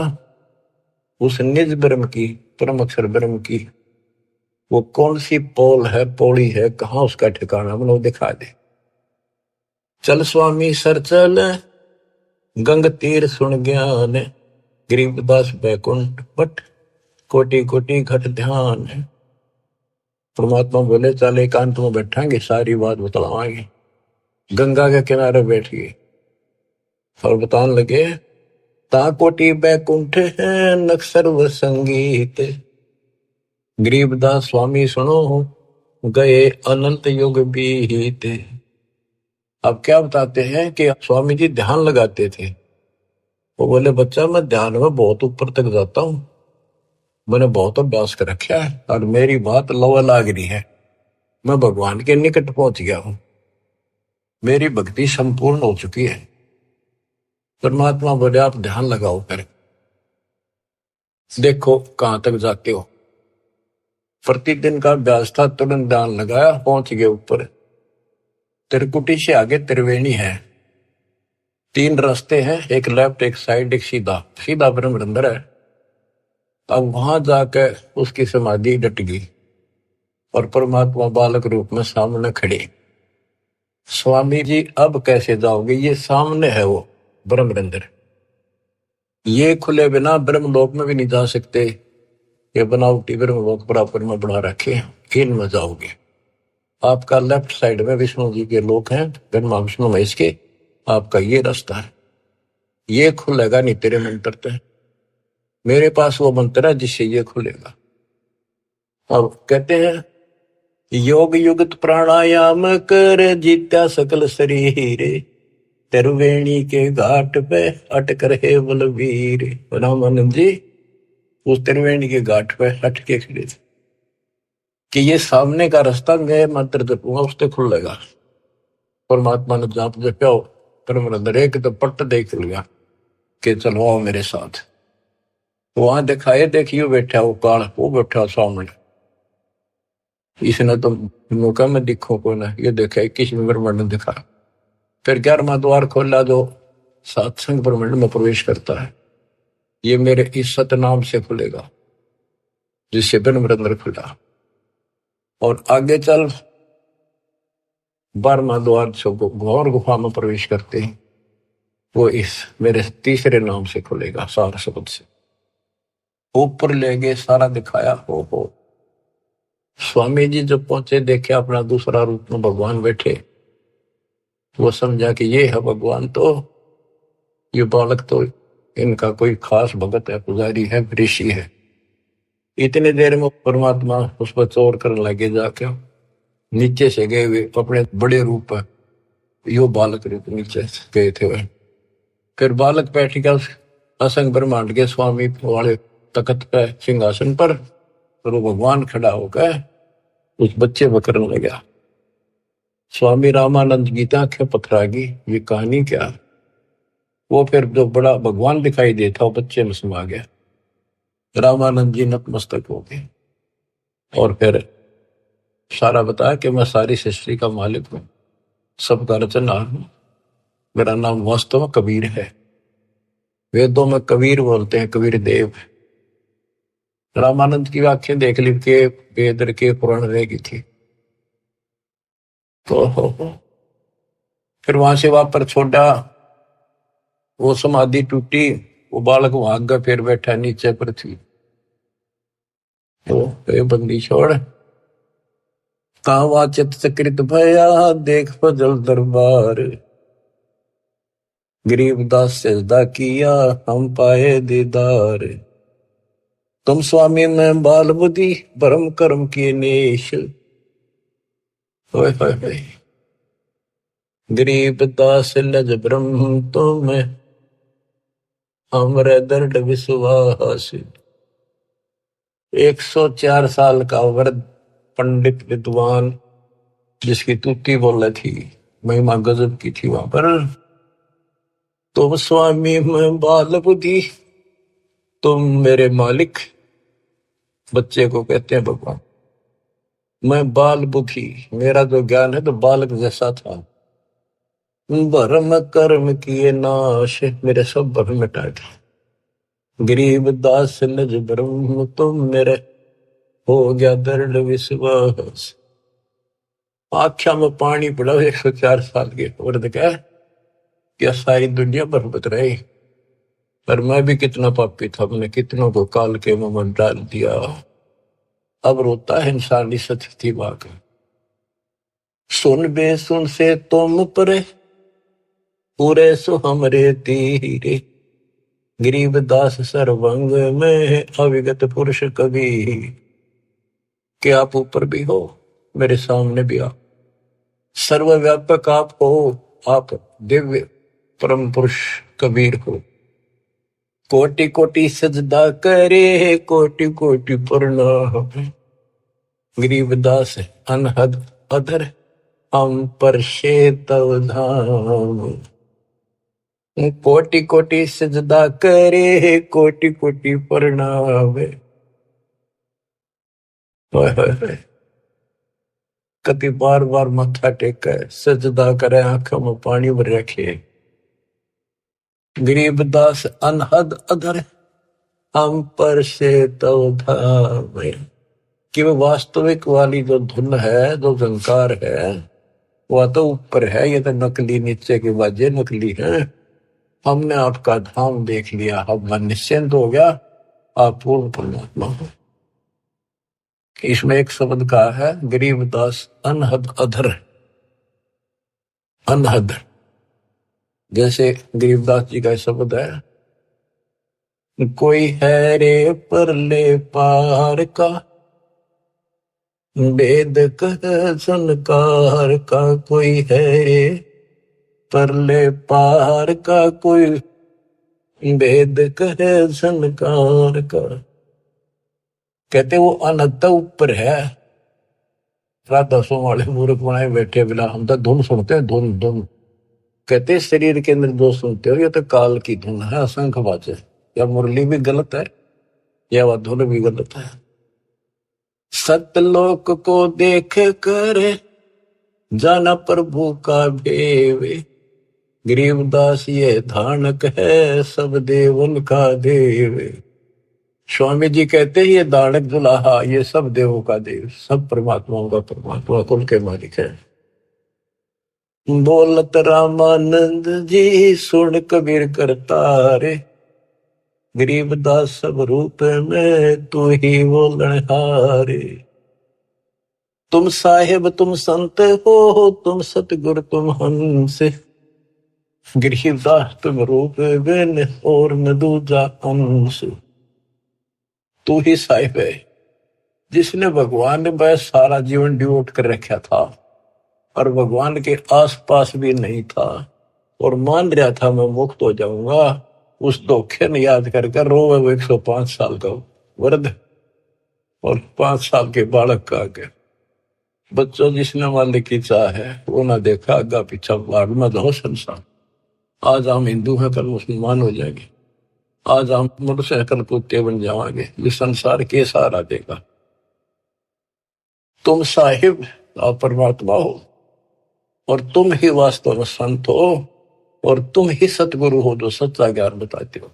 उस निज ब्रह्म की, परम अक्षर ब्रह्म की वो कौन सी पोल है, पौड़ी है, कहाँ उसका ठिकाना, वो दिखा दे। चल स्वामी सर चल, गंग तीर सुन ज्ञान। गरीबदास बैकुंठ बट, कोटि कोटि घट ध्यान। परमात्मा बोले चल एकांत में बैठांगे, सारी बात बतलावांगे। गंगा के किनारे बैठ गए और बताने लगे, ता कोटि बैकुंठ है नक सर्व संगीत। गरीबदास स्वामी सुनो, गए अनंत युग बीते। अब क्या बताते हैं कि स्वामी जी ध्यान लगाते थे। वो बोले बच्चा मैं ध्यान में बहुत ऊपर तक जाता हूं, मैंने बहुत अभ्यास कर रखा है और मेरी बात लवा लाग रही है, मैं भगवान के निकट पहुंच गया हूं, मेरी भक्ति संपूर्ण हो चुकी है। परमात्मा बोले आप ध्यान लगाओ कर, देखो कहां तक जाते हो। प्रतिदिन का अभ्यास था, तुरंत ध्यान लगाया, पहुंच गए ऊपर। त्रिकुटी से आगे त्रिवेणी है, 3 रास्ते हैं, एक लेफ्ट एक साइड एक सीधा, सीधा ब्रह्मरंध्र है। अब वहां जाकर उसकी समाधि डट गई और परमात्मा बालक रूप में सामने खड़े। स्वामी जी अब कैसे जाओगे, ये सामने है वो ब्रह्मरंध्र, ये खुले बिना ब्रह्मलोक में भी नहीं जा सकते, ये बनावटी ब्रह्मलोक बराबर में बना रखे, इनमें जाओगे। आपका लेफ्ट साइड में विष्णु जी के लोक हैं, ब्रह्मा विष्णु महेश के, आपका ये रास्ता है, ये खुलेगा नहीं तेरे मंत्र से, मेरे पास वो मंत्र है जिससे ये खुलेगा। अब कहते हैं योग युगत प्राणायाम कर, जीत्या सकल शरीर। त्रिवेणी के घाट पे अटक रहे बलवीर। रामानंद जी उस त्रिवेणी के घाट पे हट के खड़े थे कि ये सामने का रास्ता मैं मंत्र जपूंगा उससे खुलेगा। परमात्मा ने जाप जप्या, परमरंदर एक तो पट्ट देख लिया कि चलो आओ मेरे साथ। वहां दिखाए, देखियो बैठा वो काल, वो बैठा सामने, इसने तो मौका में दिखो को ना, ये देखा 21 ब्रह्मांड ने दिखा। फिर 11वां द्वार खोला जो सत्संग ब्रह्मांड में प्रवेश करता है, ये मेरे इस सतनाम से खुलेगा जिससे ब्रह्मरंध्र खुला। और आगे चल 12वां द्वार जो घोर गुफा में प्रवेश करते हैं, वो इस मेरे तीसरे नाम से खुलेगा, सार शब्द से। ऊपर ले गए, सारा दिखाया। हो स्वामी जी जब पहुंचे, देखे अपना दूसरा रूप में भगवान बैठे, वो समझा कि ये है भगवान, तो ये बालक तो इनका कोई खास भगत है, पुजारी है, ऋषि है। इतने देर में परमात्मा उस पर चोर करने लगे, जाके नीचे से गए हुए अपने बड़े रूप है, यो बालक रूप नीचे गए थे वह। फिर बालक बैठ गया उस असंग ब्रह्मांड के स्वामी वाले तख्त पे, सिंहासन पर, और वो भगवान खड़ा होकर उस बच्चे को करने लगा। स्वामी रामानंद की आंखें पथरागी, ये कहानी क्या। वो फिर जो बड़ा भगवान दिखाई देता वो बच्चे में समा गया। रामानंद जी नतमस्तक हो गए और फिर सारा बताया कि मैं सारी सृष्टि का मालिक हूं, सबका रचनहार हूं, मेरा नाम वास्तव में कबीर है। वेदों में कबीर बोलते हैं, कबीर देव। रामानंद की आंखें देख ली के वेद के पुराण रह गई थी। तो फिर वहां से वापस छोड़ा, वो समाधि टूटी, वो बालक वहां आगे फिर बैठा नीचे पृथ्वी। तो बंदी छोड़, कावा चित सकृत भया, देख फजल दरबार। गरीबदास सजदा किया, हम पाए दीदार। तुम स्वामी में बाल बुद्धि, भरम कर्म की नेश। गरीब दास लज ब्रह्म तुम हमरे दर्द विश्वास। 104 साल का वृद्ध पंडित विद्वान, जिसकी तूती बोले थी, महिमा गजब की थी वहां पर। तुम स्वामी मैं बाल बुद्धि, तुम मेरे मालिक। बच्चे को कहते हैं भगवान। मैं बाल बुद्धि, मेरा जो ज्ञान है तो बालक जैसा था। भरम कर्म किए नाश, मेरे सब भरम मिटा दिए। गरीब दास निज ब्रह्म तुम मेरे, हो गया दृढ़ विश्वास। आख्या में पानी पड़ा 104 साल के औरत का, क्या सारी दुनिया बरबत रही। पर मैं भी कितना पापी था, मैंने कितनों को काल के मुंह में डाल दिया। अब रोता है इंसानी सच थी बात। सुन बे सुन से तुम परे, पूरे सो हमरे तीरे। गरीब दास सर्वंग में अविगत पुरुष कवि। कि आप ऊपर भी हो, मेरे सामने भी आप। सर्वव्यापक आप हो, आप दिव्य परम पुरुष कबीर हो। कोटि कोटि सजदा करे, कोटि कोटि प्रणाम। गरीब दास अनहद अधर, हम पर तव धाम। कोटि कोटि सजदा करे, कोटि कोटि प्रणाम। कति बार बार माथा टेके सजदा करे, आंखों में पानी भर रखे। गरीब दास अनहद अधर, हम पर तव धाम। कि वो वास्तविक वाली जो धुन है, जो झंकार है, वह तो ऊपर है, ये तो नकली नीचे के बाजे नकली है। हमने आपका धाम देख लिया, अब मन निश्चिंत हो गया, आप पूर्ण परमात्मा हो। इसमें एक शब्द का है, गरीब दास अनहद अधर। अनहद जैसे गरीबदास जी का शब्द है, कोई है रे परले पार का, वेद कह संकार का। कोई है रे परले पार का, कोई वेद कहे संकार का। कहते वो अनंत ऊपर है। राधा सो वाले मूर्ख बनाए बैठे बिना, हम तो धुन सुनते हैं, धुन धुन। कहते शरीर के अंदर जो सुनते हो ये तो काल की धुन है, असंख्य बातें। या मुरली भी गलत है, या वह धुन भी गलत है। सतलोक को देख कर जाना प्रभु का भेवे। गरीबदास ये धानक है, सब देवन का देव। स्वामी जी कहते हैं ये दानक दुल्हा, ये सब देवों का देव, सब परमात्माओं का परमात्मा, कुल के मालिक है। बोलत रामानंद जी सुन कबीर करतारे, गरीबदास सब रूप में तू ही बोलनहारे। तुम साहेब तुम संत हो, तुम सतगुरु तुम हंस। गरीबदास तुम रूप बिन और न दूजा अंश। तू ही साहिब है, जिसने भगवान ने बस सारा जीवन डिवोट कर रखा था और भगवान के आसपास भी नहीं था और मान रहा था मैं मुक्त हो जाऊंगा। उस धोखे ने याद करके रोवे वो 105 साल का वृद्ध और 5 साल के बालक का आगे। बच्चों जिसने मालिक की चाह है वो ना देखा आगा पीछा, बाढ़ में जाओ संसार। आज हम हिंदू हैं, कल मुसलमान हो जाएंगे। आज हम मोटरसाइकिल कुत्ते बन जाएंगे, ये संसार के सहारा देगा। तुम साहिब और परमात्मा हो और तुम ही वास्तव में संत हो और तुम ही सतगुरु हो जो सच्चा ज्ञान बताते हो।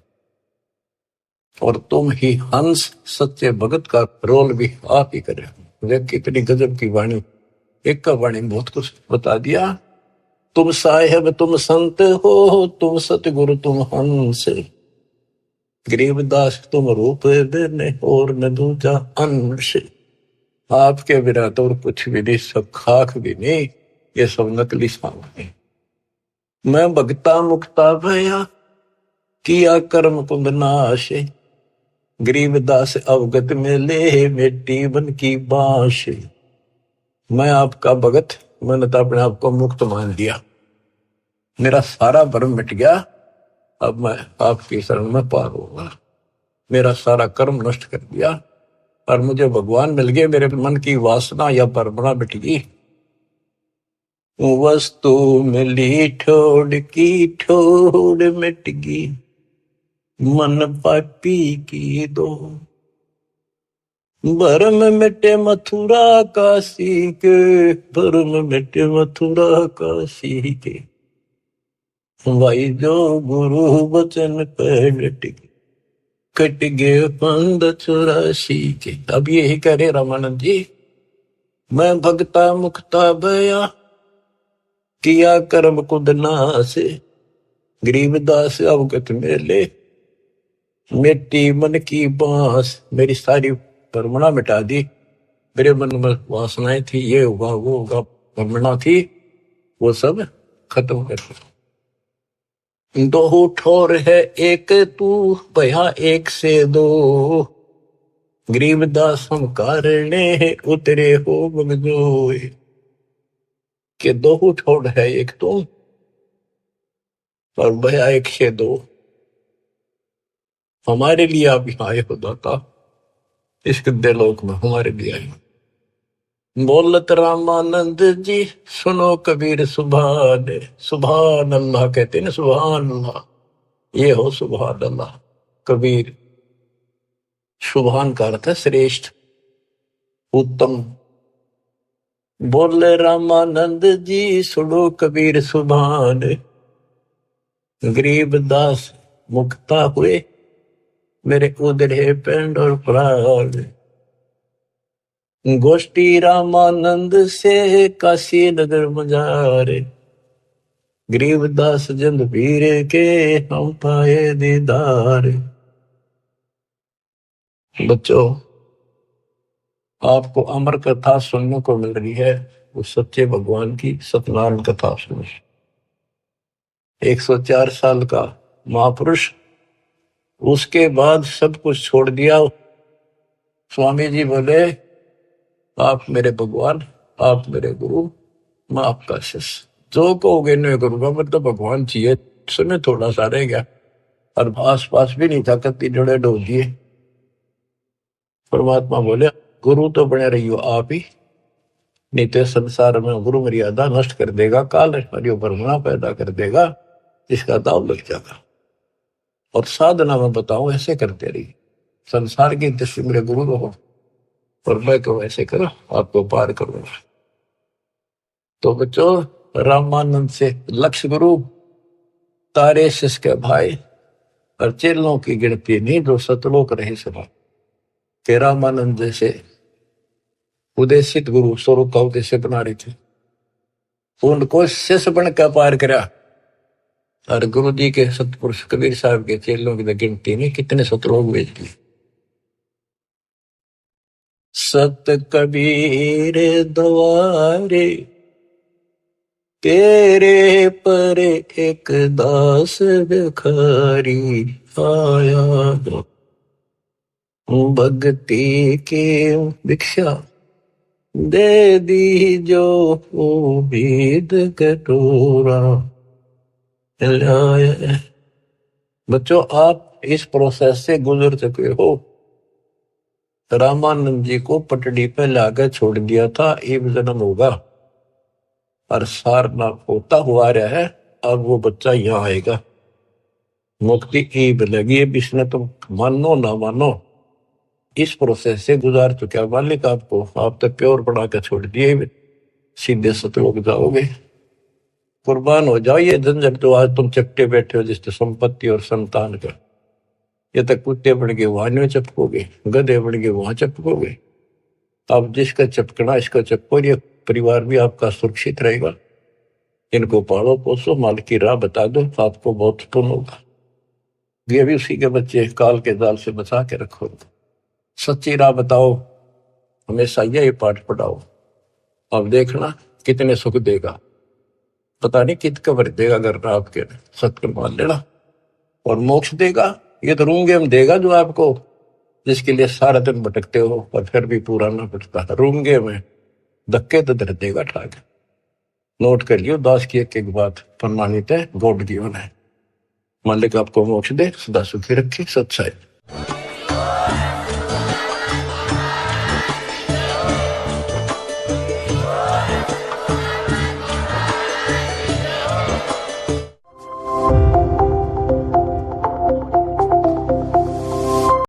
और तुम ही हंस सच्चे भगत का रोल भी आप ही करे। देख कितनी गजब की वाणी, एक का वाणी बहुत कुछ बता दिया। तुम साहिब तुम संत हो, तुम सतगुरु तुम हंस। गरीबदास तुम रूप देने और न दूजा अंश। आपके बिना तो और कुछ भी नहीं, सब खाक भी नहीं, ये सब नकली सामने। मैं भगता मुक्ता भया, किया कर्म पुंद नाश। गरीबदास अवगत में ले मिट्टी बन की बांश। मैं आपका भगत, मैंने तो अपने आप को मुक्त मान लिया। मेरा सारा भ्रम मिट गया, अब मैं आपकी शरण में पार होगा। मेरा सारा कर्म नष्ट कर दिया और मुझे भगवान मिल गए। मेरे मन की वासना या परमणा मिट गई। वस्तु मिली ठोड़ की ठोड़ मिट गई, मन पापी की दो। भरम मिटे मथुरा काशी के, भरम मिटे मथुरा काशी के। भाई जो गुरु वचन पे डट गए, कट गए 584 के। अब यही करे रामानंद जी, मैं भगता मुक्ता भया, किया कर्म कुद नासे। गरीबदास अवगत मेले, मिट्टी मन की बांस। मेरी सारी परमणा मिटा दी। मेरे मन में वासनाएं थी, ये होगा वो होगा, परमणा थी, वो सब खत्म कर दी। दो ठोर है एक तू, भया एक से दो। गरीबदास हम कारणे उतरे हो बगजोए। के दो ठोर है एक तुम और भया एक से दो। हमारे लिए आप यहाँ आए हो दाता, इस गद्दे लोक में हमारे लिए आए। बोलत रामानंद जी सुनो कबीर सुभान। सुभान अल्लाह कहते ना, सुभान अल्लाह, ये हो सुभान अल्लाह। कबीर, सुभान का अर्थ है श्रेष्ठ, उत्तम। बोले रामानंद जी सुनो कबीर सुभान। गरीबदास मुक्ता हुए, मेरे उधरे पेंड और प्राण। गोष्ठी रामानंद से काशी नगर मजारे। गरीबदास जंद पीर के हम पाए दीदार। बच्चों, आपको अमर कथा सुनने को मिल रही है, उस सच्चे भगवान की सत्यनारायण कथा सुनो। 104 साल का महापुरुष, उसके बाद सब कुछ छोड़ दिया। स्वामी जी बोले, आप मेरे भगवान, आप मेरे गुरु, मैं आपका शिष्य। जो कहोगे नहीं करूंगा, मतलब भगवान चाहिए। समय थोड़ा सा रह गया और आस पास भी नहीं था, कत्ती जोड़े डोल दिए। परमात्मा बोले, गुरु तो बने रहियो आप ही, नहीं तो संसार में गुरु मर्यादा नष्ट कर देगा, काल हरियो परमणा पैदा कर देगा, इसका दाव लग जाएगा। और साधना में बताऊं, ऐसे करते रहिए। संसार की दृष्टि मेरे गुरु रहो और मैं को ऐसे करो, आपको पार करूंगा। तो बच्चों, रामानंद से लक्ष्य गुरु, तारे शिष्य के भाई और चेलों की गिनती नहीं जो सतलोक रहे सभा। के रामानंद जैसे उदेशित गुरु स्वरूप का उद्देश्य बना रहे थे, उनको शिष्य बनकर पार करा। और गुरु जी के सतपुरुष कबीर साहब के चेलों की गिनती नहीं, कितने सतलोक भेज दिए। सत कबीर द्वारे, तेरे पर एक दास भिखारी आया। भक्ति की भिक्षा दे दी जो उम्मीद कटोरा लाया। बच्चों, आप इस प्रोसेस से गुजर चुके हो। रामानंद जी को पटड़ी पे लाकर छोड़ दिया था, एक जन्म होगा और सारनाथ होता हुआ रहा है। अब वो बच्चा यहाँ आएगा, मुक्ति ईब लगी। अब इसने तो मानो ना मानो इस प्रोसेस से गुजार चुका मालिक आपको। आप तो प्योर बना कर छोड़ दिए, सीधे सतलोक जाओगे। कुर्बान हो जाओ ये झंझट जो आज तुम चपटे बैठे हो, जिससे संपत्ति और संतान का। ये तक कुत्ते बन के वहां में चपकोगे, गधे बन के वहां चपकोगे। अब जिसका चपकना इसका चपको, ये परिवार भी आपका सुरक्षित रहेगा। इनको पालो पोसो, माल की राह बता दो, आपको बहुत पुण्य होगा। ये भी उसी के बच्चे, काल के जाल से बचा के रखो। सच्ची राह बताओ, हमेशा यही पाठ पढ़ाओ। अब देखना कितने सुख देगा, पता नहीं कित कबर देगा। अगर आपके सत्य मान लेना, और मोक्ष देगा। ये तो रूंगे में देगा जो आपको, जिसके लिए सारा दिन भटकते हो और फिर भी पूरा ना भटकता। रूंगे में धक्के तो धर देगा ठाक। नोट कर लियो, दास की एक बात प्रमाणित है, गॉड गिवन है। मालिक आपको मोक्ष दे, सदा सुखी रखे, सच्चाई।